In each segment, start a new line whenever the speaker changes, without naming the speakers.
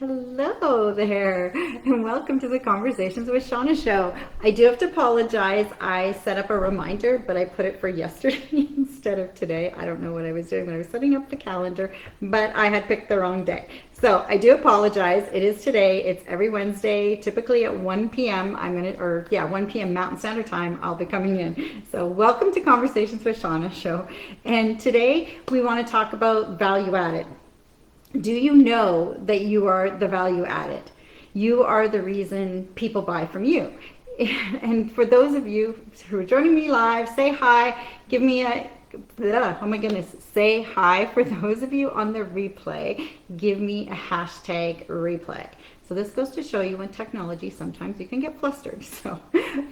Hello there, and welcome to the Conversations with Shawna show. I do have to apologize. I set up a reminder, but I put it for yesterday instead of today. I don't know what I was doing when I was setting up the calendar, but I had picked the wrong day. So I do apologize. It is today. It's every Wednesday, typically at 1 p.m. 1 p.m. Mountain Standard Time, I'll be coming in. So welcome to Conversations with Shawna show. And today we want to talk about value added. Do you know that you are the value added? You are the reason people buy from you. And for those of you who are joining me live, say hi, give me a, oh my goodness, say hi. For those of you on the replay, give me a hashtag replay. So this goes to show you in technology, sometimes you can get flustered. So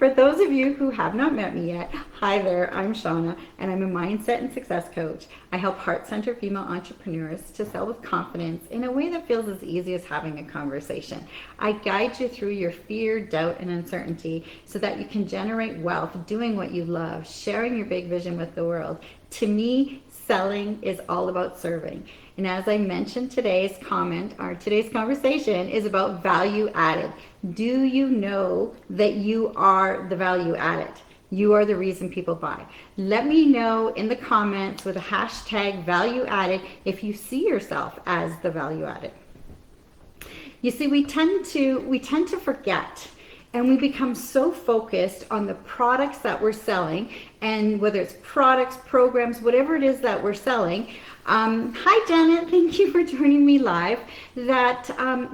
for those of you who have not met me yet, hi there, I'm Shawna, and I'm a mindset and success coach. I help heart-centered female entrepreneurs to sell with confidence in a way that feels as easy as having a conversation. I guide you through your fear, doubt, and uncertainty so that you can generate wealth doing what you love, sharing your big vision with the world. To me, selling is all about serving. And as I mentioned, today's conversation is about value added. Do you know that you are the value added? You are the reason people buy. Let me know in the comments with a hashtag value added if you see yourself as the value added. You see, we tend to forget, and we become so focused on the products that we're selling, and whether it's products, programs, whatever it is that we're selling. Hi Janet, thank you for joining me live. That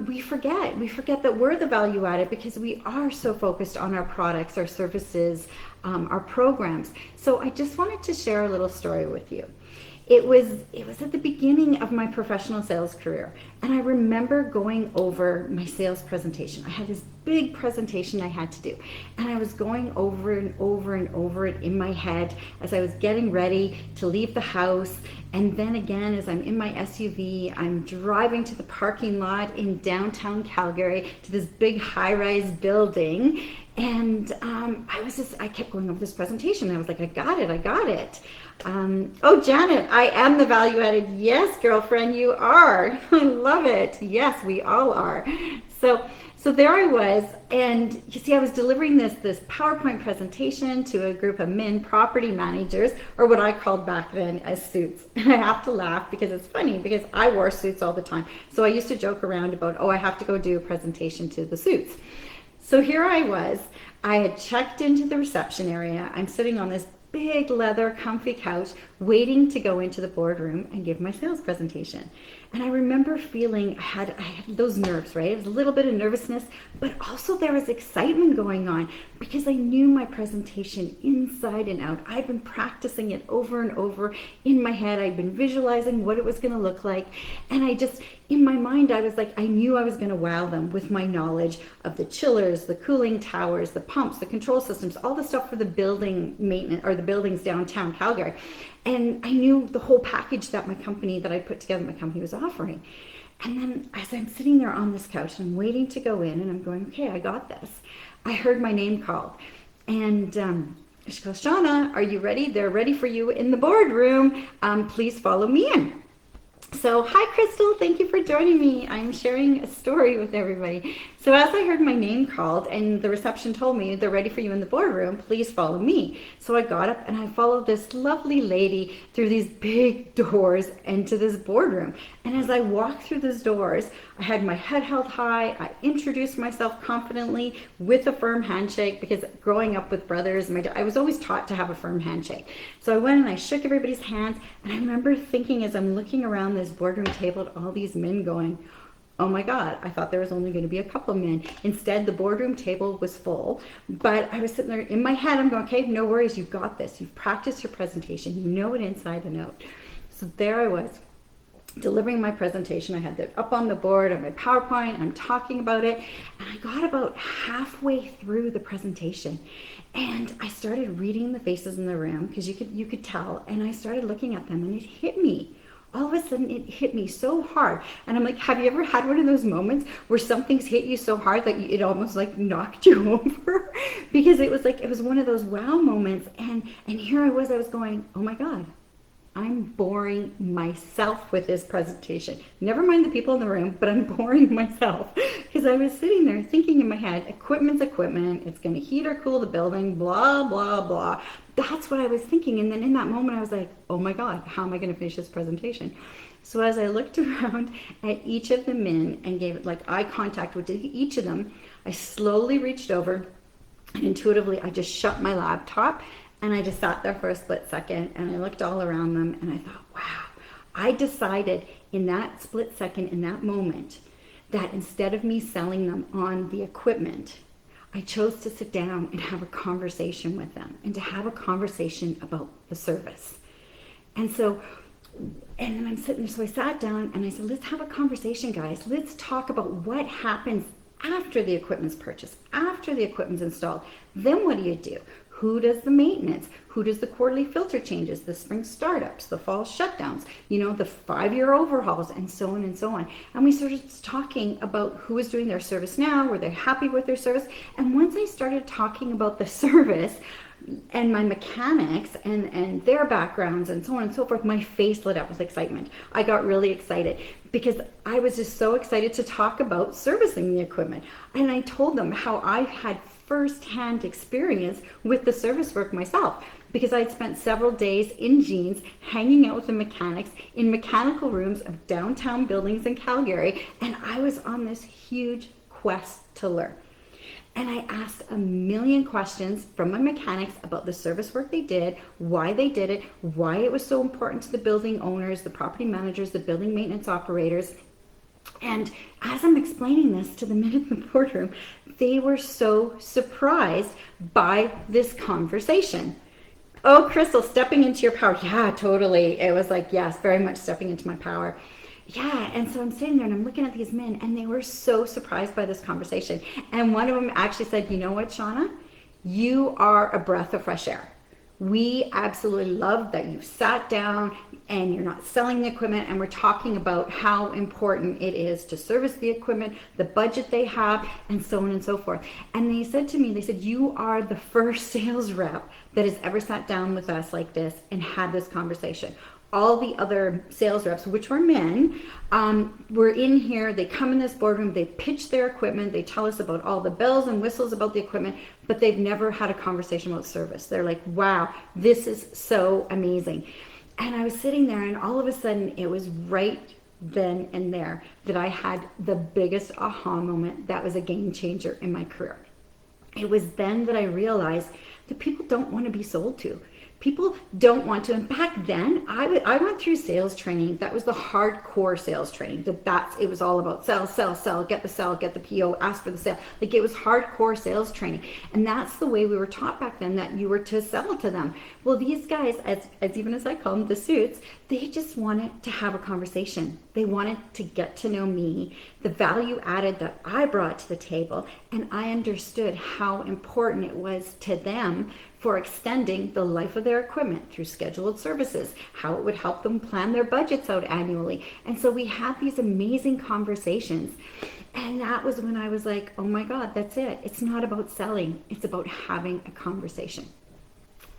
we forget that we're the value added because we are so focused on our products, our services, our programs. So I just wanted to share a little story with you. It was at the beginning of my professional sales career, and I remember going over my sales presentation. I had this big presentation I had to do, and I was going over and over and over it in my head as I was getting ready to leave the house. And then again, as I'm in my SUV, I'm driving to the parking lot in downtown Calgary to this big high-rise building. And I kept going over this presentation. I was like, I got it. Oh, Janet, I am the value added. Yes, girlfriend, you are. I love it. Yes, we all are. So there I was, and you see, I was delivering this PowerPoint presentation to a group of men property managers, or what I called back then as suits. And I have to laugh because it's funny, because I wore suits all the time. So I used to joke around about, I have to go do a presentation to the suits. So here I was. I had checked into the reception area. I'm sitting on this big leather comfy couch waiting to go into the boardroom and give my sales presentation. And I remember feeling I had those nerves, right? It was a little bit of nervousness, but also there was excitement going on because I knew my presentation inside and out. I'd been practicing it over and over in my head. I'd been visualizing what it was going to look like. And in my mind, I was like, I knew I was going to wow them with my knowledge of the chillers, the cooling towers, the pumps, the control systems, all the stuff for the building maintenance, or the buildings downtown Calgary. And I knew the whole package that I put together, my company was offering. And then as I'm sitting there on this couch and I'm waiting to go in, and I'm going, okay, I got this, I heard my name called. And she goes, Shawna, are you ready? They're ready for you in the boardroom. Please follow me in. So hi Crystal, thank you for joining me. I'm sharing a story with everybody. So as I heard my name called and the reception told me they're ready for you in the boardroom, please follow me. So I got up and I followed this lovely lady through these big doors into this boardroom. And as I walked through those doors, I had my head held high. I introduced myself confidently with a firm handshake, because growing up with brothers, I was always taught to have a firm handshake. So I went and I shook everybody's hands, and I remember thinking as I'm looking around this boardroom table at all these men going, oh my God, I thought there was only going to be a couple of men. Instead, the boardroom table was full. But I was sitting there in my head, I'm going, okay, no worries, you've got this. You've practiced your presentation. You know it inside and out. So there I was, delivering my presentation. I had it up on the board on my PowerPoint. I'm talking about it. And I got about halfway through the presentation. And I started reading the faces in the room, because you could tell. And I started looking at them, and it hit me. All of a sudden it hit me so hard. And I'm like, have you ever had one of those moments where something's hit you so hard that it almost like knocked you over? Because it was one of those wow moments. And here I was going, oh my God, I'm boring myself with this presentation. Never mind the people in the room, but I'm boring myself because I was sitting there thinking in my head, equipment's equipment. It's going to heat or cool the building, blah, blah, blah. That's what I was thinking. And then in that moment, I was like, oh my God, how am I going to finish this presentation? So as I looked around at each of the men and gave like eye contact with each of them, I slowly reached over and intuitively I just shut my laptop and I just sat there for a split second and I looked all around them and I thought, wow, I decided in that split second, in that moment, that instead of me selling them on the equipment, I chose to sit down and have a conversation with them and to have a conversation about the service. And so, and then I'm sitting there, so I sat down and I said, let's have a conversation, guys. Let's talk about what happens after the equipment's purchased, after the equipment's installed. Then what do? Who does the maintenance? Who does the quarterly filter changes, the spring startups, the fall shutdowns, the 5-year overhauls, and so on and so on. And we started talking about who was doing their service now, were they happy with their service? And once I started talking about the service and my mechanics and their backgrounds and so on and so forth, my face lit up with excitement. I got really excited because I was just so excited to talk about servicing the equipment. And I told them how I had firsthand experience with the service work myself because I'd spent several days in jeans hanging out with the mechanics in mechanical rooms of downtown buildings in Calgary, and I was on this huge quest to learn. And I asked a million questions from my mechanics about the service work they did, why they did it, why it was so important to the building owners, the property managers, the building maintenance operators. And as I'm explaining this to the men in the boardroom, they were so surprised by this conversation. Oh, Crystal, stepping into your power. Yeah, totally. It was like, yes, very much stepping into my power. Yeah, and so I'm sitting there and I'm looking at these men and they were so surprised by this conversation. And one of them actually said, you know what, Shawna? You are a breath of fresh air. We absolutely love that you've sat down and you're not selling the equipment, and we're talking about how important it is to service the equipment, the budget they have, and so on and so forth. And they said to me, they said, you are the first sales rep that has ever sat down with us like this and had this conversation. All the other sales reps, which were men, were in here. They come in this boardroom, they pitch their equipment, they tell us about all the bells and whistles about the equipment, but they've never had a conversation about service. They're like, wow, this is so amazing. And I was sitting there and all of a sudden it was right then and there that I had the biggest aha moment that was a game changer in my career. It was then that I realized that people don't want to be sold to. People don't want to. And back then, I went through sales training. That was the hardcore sales training. It was all about sell, get the PO, ask for the sale. Like, it was hardcore sales training. And that's the way we were taught back then, that you were to sell to them. Well, these guys, as even as I call them, the suits, they just wanted to have a conversation. They wanted to get to know me, the value added that I brought to the table, and I understood how important it was to them for extending the life of their equipment through scheduled services, how it would help them plan their budgets out annually. And so we had these amazing conversations. And that was when I was like, oh my God, that's it. It's not about selling. It's about having a conversation.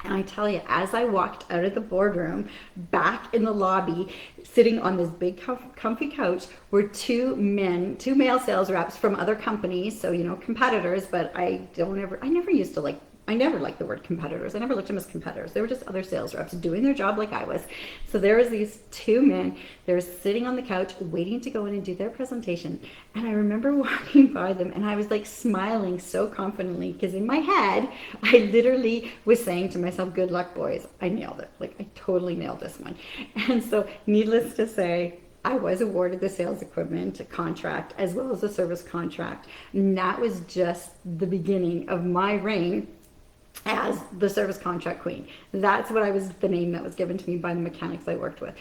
And I tell you, as I walked out of the boardroom, back in the lobby, sitting on this big comfy couch, were two male sales reps from other companies. So, competitors, but I never liked the word competitors. I never looked at them as competitors. They were just other sales reps doing their job like I was. So there was these two men. They were sitting on the couch waiting to go in and do their presentation. And I remember walking by them and I was like smiling so confidently because in my head, I literally was saying to myself, good luck, boys. I nailed it. Like, I totally nailed this one. And so needless to say, I was awarded the sales equipment contract as well as the service contract. And that was just the beginning of my reign as the service contract queen. That's what the name that was given to me by the mechanics I worked with.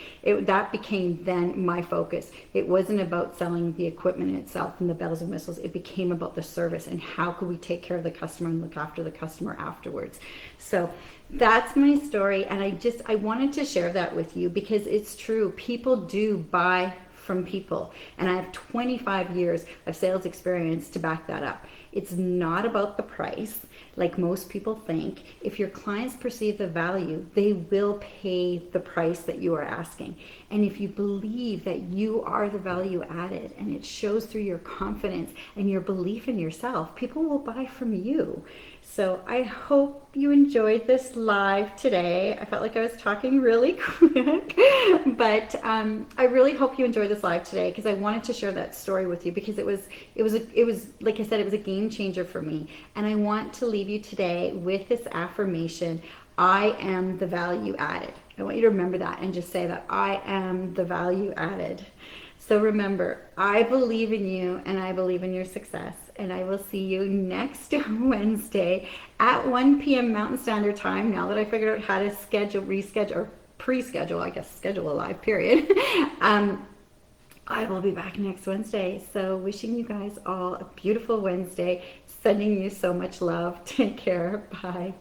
That became then my focus. It wasn't about selling the equipment itself and the bells and whistles. It became about the service and how could we take care of the customer and look after the customer afterwards. So that's my story, and I wanted to share that with you because it's true. People do buy from people. And I have 25 years of sales experience to back that up. It's not about the price, like most people think. If your clients perceive the value, they will pay the price that you are asking. And if you believe that you are the value added and it shows through your confidence and your belief in yourself, people will buy from you. So I hope you enjoyed this live today. I felt like I was talking really quick, but I really hope you enjoyed this live today because I wanted to share that story with you because it was like I said, it was a game changer for me. And I want to leave you today with this affirmation: I am the value added. I want you to remember that and just say that I am the value added. So remember, I believe in you and I believe in your success. And I will see you next Wednesday at 1 p.m. Mountain Standard Time. Now that I figured out how to reschedule, or pre-schedule, I guess, schedule a live period. I will be back next Wednesday. So wishing you guys all a beautiful Wednesday. Sending you so much love. Take care. Bye.